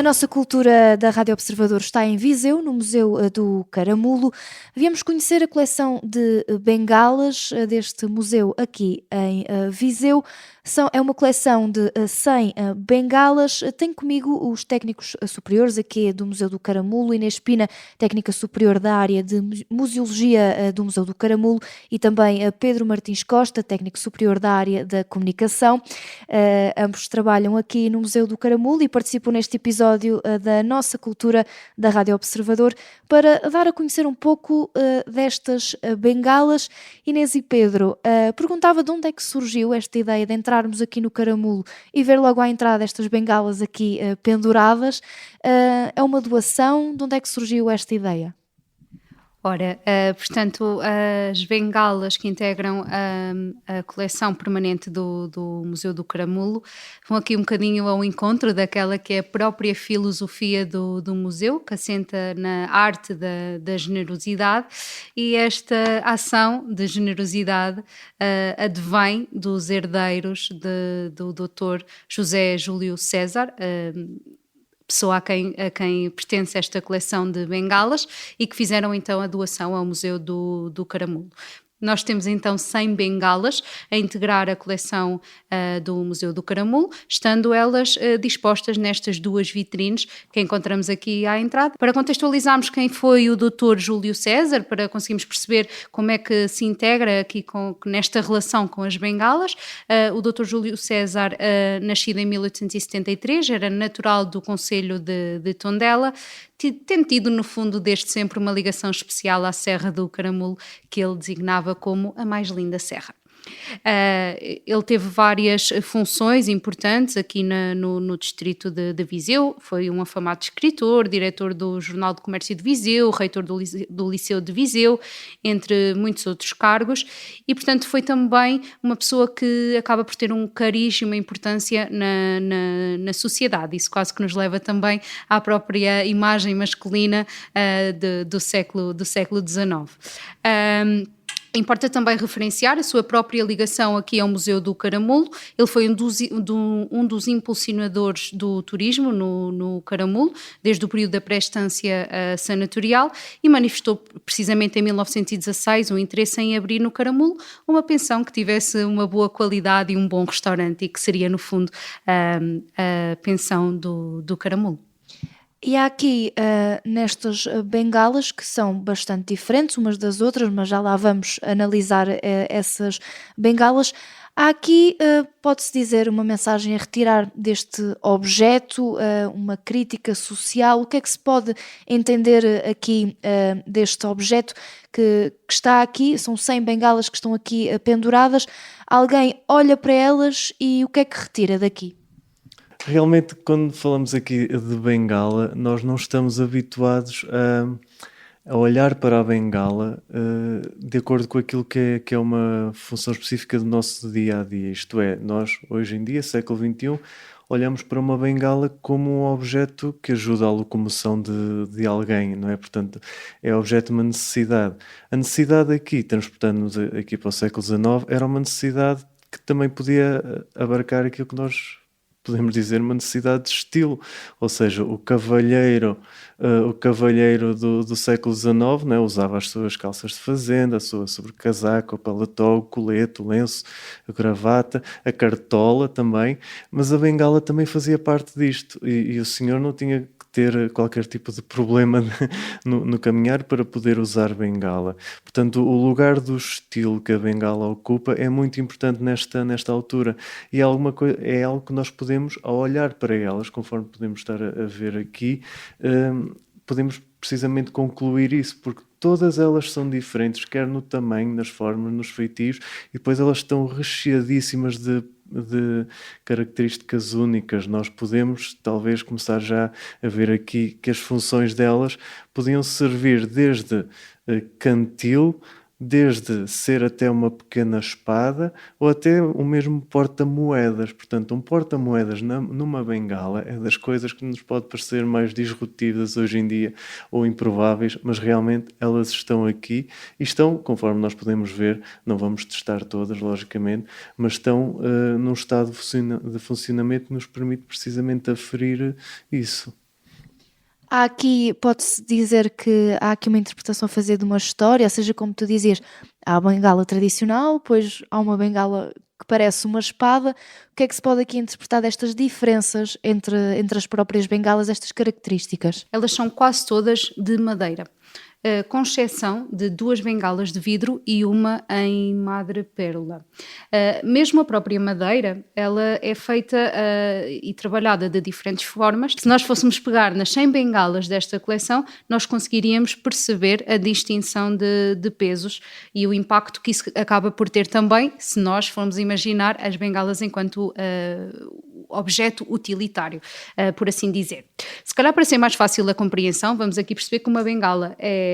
A nossa cultura da Rádio Observador está em Viseu, no Museu do Caramulo. Viemos conhecer a coleção de bengalas deste museu aqui em Viseu. É uma coleção de 100 bengalas. Tenho comigo os técnicos superiores aqui do Museu do Caramulo, Inês Pina, técnica superior da área de Museologia do Museu do Caramulo, e também Pedro Martins Costa, técnico superior da área da Comunicação. Ambos trabalham aqui no Museu do Caramulo e participam neste episódio da nossa cultura da Rádio Observador para dar a conhecer um pouco destas bengalas. Inês e Pedro, perguntava de onde é que surgiu esta ideia de entrarmos aqui no Caramulo e ver logo à entrada estas bengalas aqui penduradas. É uma doação? De onde é que surgiu esta ideia? Ora, portanto, as bengalas que integram a coleção permanente do Museu do Caramulo vão aqui um bocadinho ao encontro daquela que é a própria filosofia do museu, que assenta na arte da generosidade, e esta ação de generosidade advém dos herdeiros do Dr. José Júlio César, pessoa a quem pertence esta coleção de bengalas e que fizeram então a doação ao Museu do Caramulo. Nós temos então 100 bengalas a integrar a coleção do Museu do Caramulo, estando elas dispostas nestas duas vitrines que encontramos aqui à entrada. Para contextualizarmos quem foi o Dr. Júlio César, para conseguirmos perceber como é que se integra aqui nesta relação com as bengalas, o Dr. Júlio César, nascido em 1873, era natural do concelho de Tondela, tendo tido no fundo desde sempre uma ligação especial à Serra do Caramulo, que ele designava como a mais linda serra. Ele teve várias funções importantes aqui no distrito de Viseu. Foi um afamado escritor, diretor do Jornal de Comércio de Viseu, reitor do Liceu de Viseu, entre muitos outros cargos, e portanto foi também uma pessoa que acaba por ter um carisma e uma importância na sociedade. Isso quase que nos leva também à própria imagem masculina do século XIX. Importa também referenciar a sua própria ligação aqui ao Museu do Caramulo. Ele foi um dos impulsionadores do turismo no Caramulo, desde o período da pré-estância sanatorial, e manifestou precisamente em 1916 um interesse em abrir no Caramulo uma pensão que tivesse uma boa qualidade e um bom restaurante, e que seria no fundo a pensão do Caramulo. E há aqui, nestas bengalas, que são bastante diferentes umas das outras, mas já lá vamos analisar essas bengalas. Há aqui, pode-se dizer, uma mensagem a retirar deste objeto, uma crítica social. O que é que se pode entender aqui deste objeto que está aqui? São 100 bengalas que estão aqui penduradas. Alguém olha para elas e o que é que retira daqui? Realmente, quando falamos aqui de bengala, nós não estamos habituados a olhar para a bengala de acordo com aquilo que é uma função específica do nosso dia a dia. Isto é, nós hoje em dia, século XXI, olhamos para uma bengala como um objeto que ajuda à locomoção de alguém, não é? Portanto, é objeto de uma necessidade. A necessidade aqui, transportando-nos aqui para o século XIX, era uma necessidade que também podia abarcar aquilo que nós podemos dizer uma necessidade de estilo, ou seja, o cavalheiro do século XIX, né, usava as suas calças de fazenda, a sua sobrecasaca, o paletó, o colete, o lenço, a gravata, a cartola também, mas a bengala também fazia parte disto, e o senhor não tinha que ter qualquer tipo de problema no caminhar para poder usar bengala. Portanto, o lugar do estilo que a bengala ocupa é muito importante nesta altura, e é algo que nós podemos, ao olhar para elas, conforme podemos estar a ver aqui, podemos precisamente concluir isso, porque todas elas são diferentes, quer no tamanho, nas formas, nos feitios, e depois elas estão recheadíssimas de características únicas. Nós podemos talvez começar já a ver aqui que as funções delas podiam servir desde cantil, desde ser até uma pequena espada ou até o mesmo porta-moedas. Portanto, um porta-moedas numa bengala é das coisas que nos pode parecer mais disruptivas hoje em dia ou improváveis, mas realmente elas estão aqui e estão, conforme nós podemos ver, não vamos testar todas, logicamente, mas estão num estado de funcionamento que nos permite precisamente aferir isso. Há aqui, pode-se dizer que há aqui uma interpretação a fazer de uma história, ou seja, como tu dizias, há a bengala tradicional, depois há uma bengala que parece uma espada. O que é que se pode aqui interpretar destas diferenças entre as próprias bengalas, estas características? Elas são quase todas de madeira, com exceção de 2 bengalas de vidro e uma em madrepérola. Mesmo a própria madeira, ela é feita e trabalhada de diferentes formas. Se nós fôssemos pegar nas 100 bengalas desta coleção, nós conseguiríamos perceber a distinção de pesos e o impacto que isso acaba por ter também, se nós formos imaginar as bengalas enquanto objeto utilitário, por assim dizer. Se calhar, para ser mais fácil a compreensão, vamos aqui perceber que uma bengala é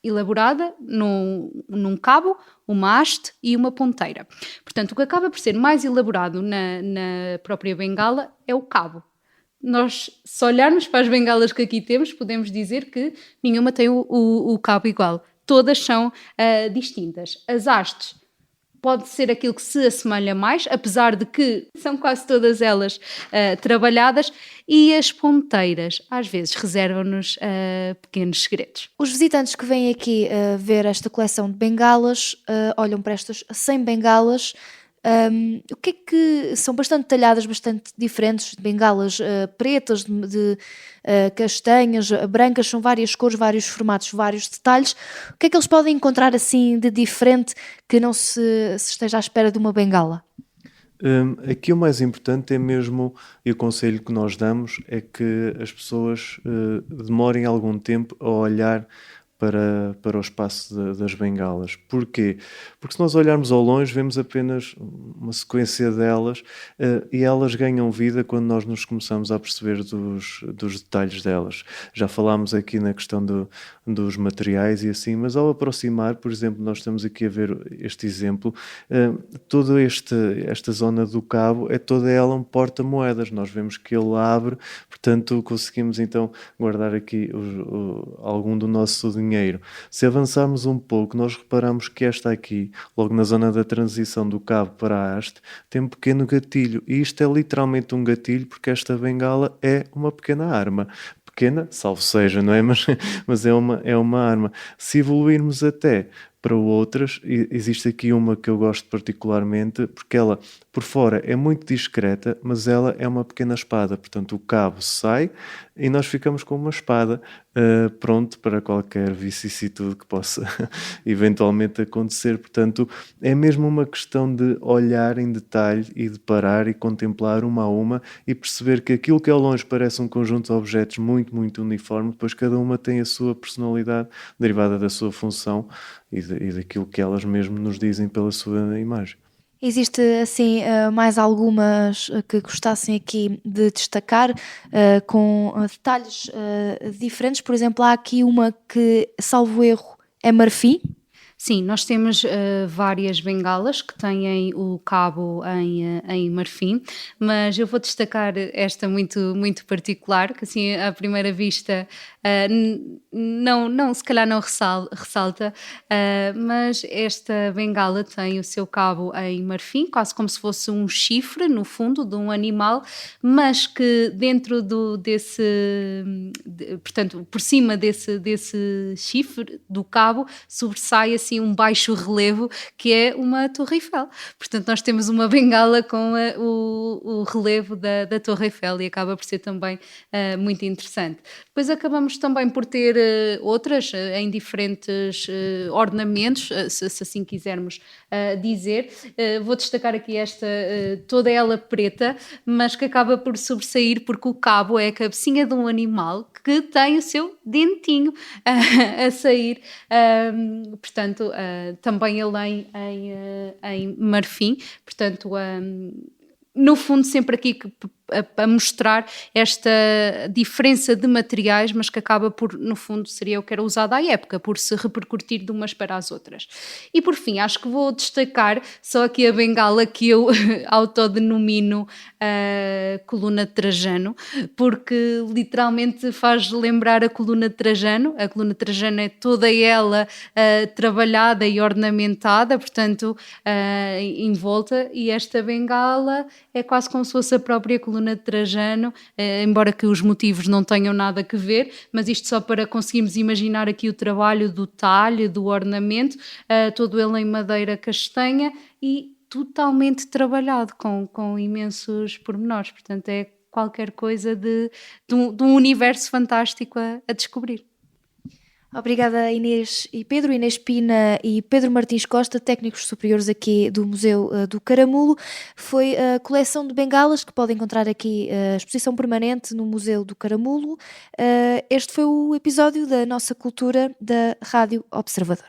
elaborada num cabo, uma haste e uma ponteira. Portanto, o que acaba por ser mais elaborado na própria bengala é o cabo. Nós, se olharmos para as bengalas que aqui temos, podemos dizer que nenhuma tem o cabo igual. Todas são distintas. As hastes pode ser aquilo que se assemelha mais, apesar de que são quase todas elas trabalhadas, e as ponteiras às vezes reservam-nos pequenos segredos. Os visitantes que vêm aqui ver esta coleção de bengalas, olham para estas 100 bengalas. O que é que são bastante detalhadas, bastante diferentes, de bengalas pretas, de castanhas, brancas, são várias cores, vários formatos, vários detalhes. O que é que eles podem encontrar assim de diferente que não se esteja à espera de uma bengala? Aqui o mais importante é mesmo, e o conselho que nós damos é que as pessoas demorem algum tempo a olhar para o espaço das bengalas. Porquê? Porque se nós olharmos ao longe, vemos apenas uma sequência delas e elas ganham vida quando nós nos começamos a perceber dos detalhes delas. Já falámos aqui na questão dos materiais e assim, mas ao aproximar, por exemplo, nós estamos aqui a ver este exemplo, toda esta zona do cabo é toda ela um porta-moedas. Nós vemos que ele abre, portanto conseguimos então guardar aqui algum do nosso dinheiro. Se avançarmos um pouco, nós reparamos que esta aqui, logo na zona da transição do cabo para a haste, tem um pequeno gatilho. E isto é literalmente um gatilho porque esta bengala é uma pequena arma. Pequena, salvo seja, não é? Mas é uma arma. Se evoluirmos até para outras, existe aqui uma que eu gosto particularmente, porque ela, por fora, é muito discreta, mas ela é uma pequena espada. Portanto, o cabo sai e nós ficamos com uma espada pronto para qualquer vicissitude que possa eventualmente acontecer. Portanto, é mesmo uma questão de olhar em detalhe e de parar e contemplar uma a uma e perceber que aquilo que ao longe parece um conjunto de objetos muito, muito uniforme, depois cada uma tem a sua personalidade derivada da sua função e daquilo que elas mesmo nos dizem pela sua imagem. Existe assim mais algumas que gostassem aqui de destacar com detalhes diferentes? Por exemplo, há aqui uma que, salvo erro, é marfim. Sim, nós temos várias bengalas que têm o cabo em marfim, mas eu vou destacar esta muito, muito particular, que assim à primeira vista não, se calhar não ressalta, mas esta bengala tem o seu cabo em marfim, quase como se fosse um chifre, no fundo, de um animal, mas que dentro portanto, por cima desse chifre, do cabo, sobressai assim um baixo relevo que é uma Torre Eiffel. Portanto, nós temos uma bengala com o relevo da Torre Eiffel e acaba por ser também muito interessante. Depois acabamos também por ter outras em diferentes ornamentos, se assim quisermos dizer. Vou destacar aqui esta, toda ela preta, mas que acaba por sobressair porque o cabo é a cabecinha de um animal que tem o seu dentinho a sair. Portanto, também ele em marfim. Portanto, no fundo, sempre aqui a mostrar esta diferença de materiais, mas que acaba por, no fundo, seria o que era usado à época, por se repercutir de umas para as outras. E por fim, acho que vou destacar só aqui a bengala que eu autodenomino coluna de Trajano, porque literalmente faz lembrar a coluna de Trajano. A coluna de Trajano é toda ela trabalhada e ornamentada, portanto, envolta, e esta bengala é quase como se fosse a própria coluna coluna de Trajano, embora que os motivos não tenham nada a ver, mas isto só para conseguirmos imaginar aqui o trabalho do talhe, do ornamento, todo ele em madeira castanha e totalmente trabalhado com imensos pormenores, portanto é qualquer coisa de um universo fantástico a descobrir. Obrigada Inês e Pedro, Inês Pina e Pedro Martins Costa, técnicos superiores aqui do Museu do Caramulo. Foi a coleção de bengalas que podem encontrar aqui, a exposição permanente no Museu do Caramulo. Este foi o episódio da nossa cultura da Rádio Observador.